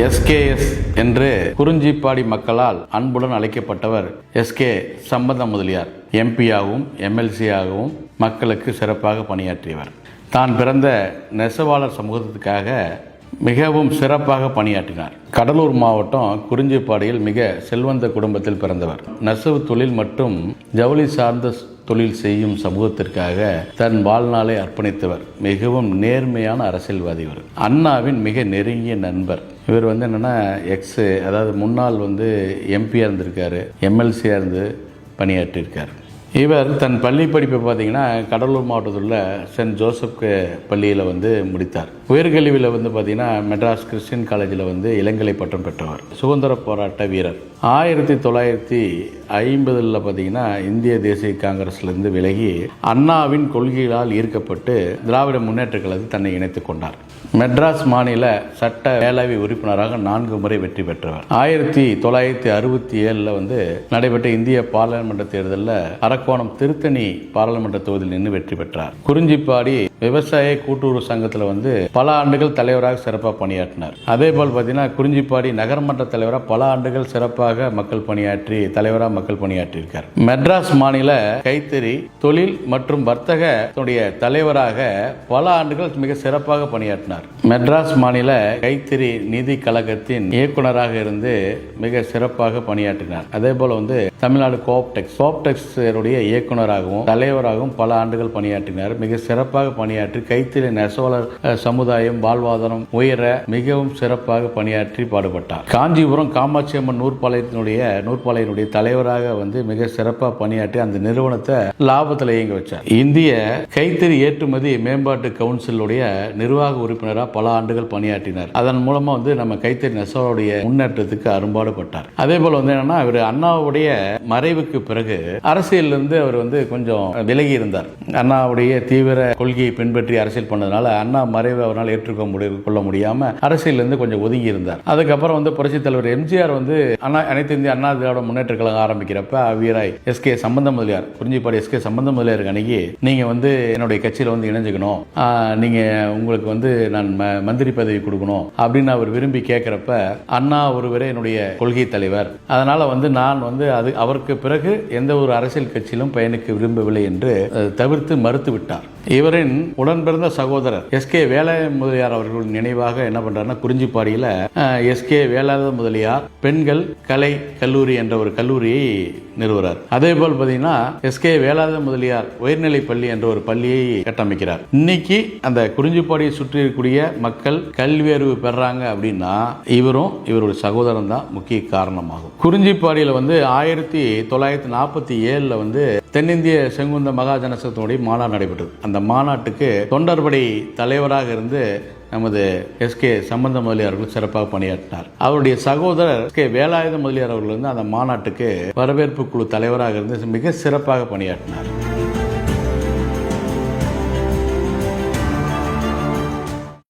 SKS என்று குறிஞ்சிப்பாடி மக்களால் அன்புடன் அழைக்கப்பட்டவர் எஸ்கே சம்பந்த முதலியார். எம்பியாகவும் எம்எல்சியாகவும் மக்களுக்கு சிறப்பாக பணியாற்றியவர். தான் பிறந்த நெசவாளர் சமூகத்துக்காக மிகவும் சிறப்பாக பணியாற்றினார். கடலூர் மாவட்டம் குறிஞ்சிப்பாடியில் மிக செல்வந்த குடும்பத்தில் பிறந்தவர். நெசவு தொழில் மற்றும் ஜவுளி சார்ந்த தொழில் செய்யும் சமூகத்திற்காக தன் வாழ்நாளை அர்ப்பணித்தவர். மிகவும் நேர்மையான அரசியல்வாதி இவர். அண்ணாவின் மிக நெருங்கிய நண்பர். இவர் என்னென்னா அதாவது முன்னாள் எம்பியாக இருந்திருக்காரு, எம்எல்சியாக இருந்து பணியாற்றியிருக்கார். இவர் தன் பள்ளி படிப்பை பார்த்தீங்கன்னா கடலூர் மாவட்டத்தில் உள்ள சென்ட் ஜோசப் பள்ளியில் முடித்தார். உயர்கல்வியில் பார்த்தீங்கன்னா மெட்ராஸ் கிறிஸ்டியன் காலேஜில் இளங்கலை பட்டம் பெற்றவர். சுதந்திர போராட்ட வீரர். 1950 பார்த்தீங்கன்னா இந்திய தேசிய காங்கிரஸ்லேருந்து விலகி அண்ணாவின் கொள்கைகளால் ஈர்க்கப்பட்டு திராவிட முன்னேற்ற கழகத்தில் தன்னை இணைத்துக் கொண்டார். மெட்ராஸ் மாநில சட்ட மேலவை உறுப்பினராக 4 முறை வெற்றி பெற்றவர். 1967 நடைபெற்ற இந்திய பாராளுமன்ற தேர்தலில் அரக்கோணம் திருத்தணி பாராளுமன்ற தொகுதியில் நின்று வெற்றி பெற்றார். குறிஞ்சிப்பாடி விவசாய கூட்டுறவு சங்கத்தில் பல ஆண்டுகள் தலைவராக சிறப்பாக பணியாற்றினார். அதே போல் பார்த்தீங்கன்னா குறிஞ்சிப்பாடி நகர்மன்ற தலைவராக பல ஆண்டுகள் சிறப்பாக மக்கள் பணியாற்றி தலைவராக மக்கள் பணியாற்றியிருக்கார். மெட்ராஸ் மாநில கைத்தறி தொழில் மற்றும் வர்த்தக தலைவராக பல ஆண்டுகள் மிக சிறப்பாக பணியாற்றினார். மெட்ராஸ் மாநில கைத்தறி நிதி கழகத்தின் இயக்குநராக இருந்து மிக சிறப்பாக பணியாற்றினார். அதே போல தமிழ்நாடு கோப்டெக்ஸ் இயக்குநராகவும் தலைவராகவும் பல ஆண்டுகள் பணியாற்றினார். மிக சிறப்பாக பணியாற்றி கைத்தறி நெசவாளர் சமுதாயம் வாழ்வாதாரம் உயர மிகவும் சிறப்பாக பணியாற்றி பாடுபட்டார். காஞ்சிபுரம் காமாட்சி அம்மன் நூற்பாலையினுடைய தலைவராக மிக சிறப்பாக பணியாற்றி அந்த நிறுவனத்தை லாபத்தில் இயங்க வச்சார். இந்திய கைத்தறி ஏற்றுமதி மேம்பாட்டு கவுன்சிலுடைய நிர்வாக உறுப்பினராக பல ஆண்டுகள் பணியாற்றினார். அதன் மூலமா நம்ம கைத்தறி நெசவாளுடைய முன்னேற்றத்துக்கு அரும்பாடுபட்டார். அதே போல அவர் அண்ணாவுடைய மறைவுக்கு பிறகு அரசியலிருந்து அவர் கொஞ்சம் விலகி இருந்தார். அண்ணாவுடைய தீவிர கொள்கையை பின்பற்றி அரசியல் பண்ணதுனால அண்ணா மறைவு அவரால் ஏற்றுக்கொள்ள முடியாம அரசியலிருந்து கொஞ்சம் ஒதுங்கி இருந்தார். அதுக்கப்புறம் புரட்சித் தலைவர் எம்ஜிஆர் அனைத்து இந்திய அண்ணா திராவிட முன்னேற்ற கழகம் ஆரம்பிக்கிறப்ப வீராய் எஸ்கே சம்பந்த முதலியார் குறிஞ்சிப்பாடி எஸ்கே சம்பந்த முதலியாருக்கு அணுகி நீங்க என்னுடைய கட்சியில இணைஞ்சுக்கணும், நீங்க உங்களுக்கு நான் மந்திரி பதவி கொடுக்கணும் அப்படின்னு அவர் விரும்பி கேட்கிறப்ப அண்ணா ஒருவரே என்னுடைய கொள்கை தலைவர், அதனால நான் அது அவருக்கு பிறகு எந்த ஒரு அரசியல் கட்சியிலும் பயணிக்க விரும்பவில்லை என்று தவிர்த்து மறுத்து விட்டார். இவரின் உடன்பிறந்த சகோதரர் எஸ்கே வேலாயுத முதலியார் அவர்கள் நினைவாக என்ன பண்றாருன்னா குறிஞ்சிப்பாடியில எஸ்கே வேலாயுத முதலியார் பெண்கள் கலை கல்லூரி என்ற ஒரு கல்லூரியை நிறுவுறார். அதே போல் பார்த்தீங்கன்னா எஸ்கே வேலாயுத முதலியார் உயர்நிலை பள்ளி என்ற ஒரு பள்ளியை கட்டமைக்கிறார். இன்னைக்கு அந்த குறிஞ்சிப்பாடியை சுற்றி இருக்கக்கூடிய மக்கள் கல்வி அறிவு பெறாங்க அப்படின்னா இவருடைய சகோதரன் தான் முக்கிய காரணமாகும். குறிஞ்சிப்பாடியில் 1947 தென்னிந்திய செங்குந்த மகாஜனசத்தினுடைய மாநாடு நடைபெற்றது. அந்த மாநாட்டுக்கு தொண்டர்படை தலைவராக இருந்து நமது எஸ்கே சம்பந்த முதலியார் அவர்கள் சிறப்பாக பணியாற்றினார். அவருடைய சகோதரர் எஸ்கே வேலாயுத முதலியார் அவர்கள் அந்த மாநாட்டுக்கு வரவேற்பு குழு தலைவராக இருந்து மிக சிறப்பாக பணியாற்றினார்.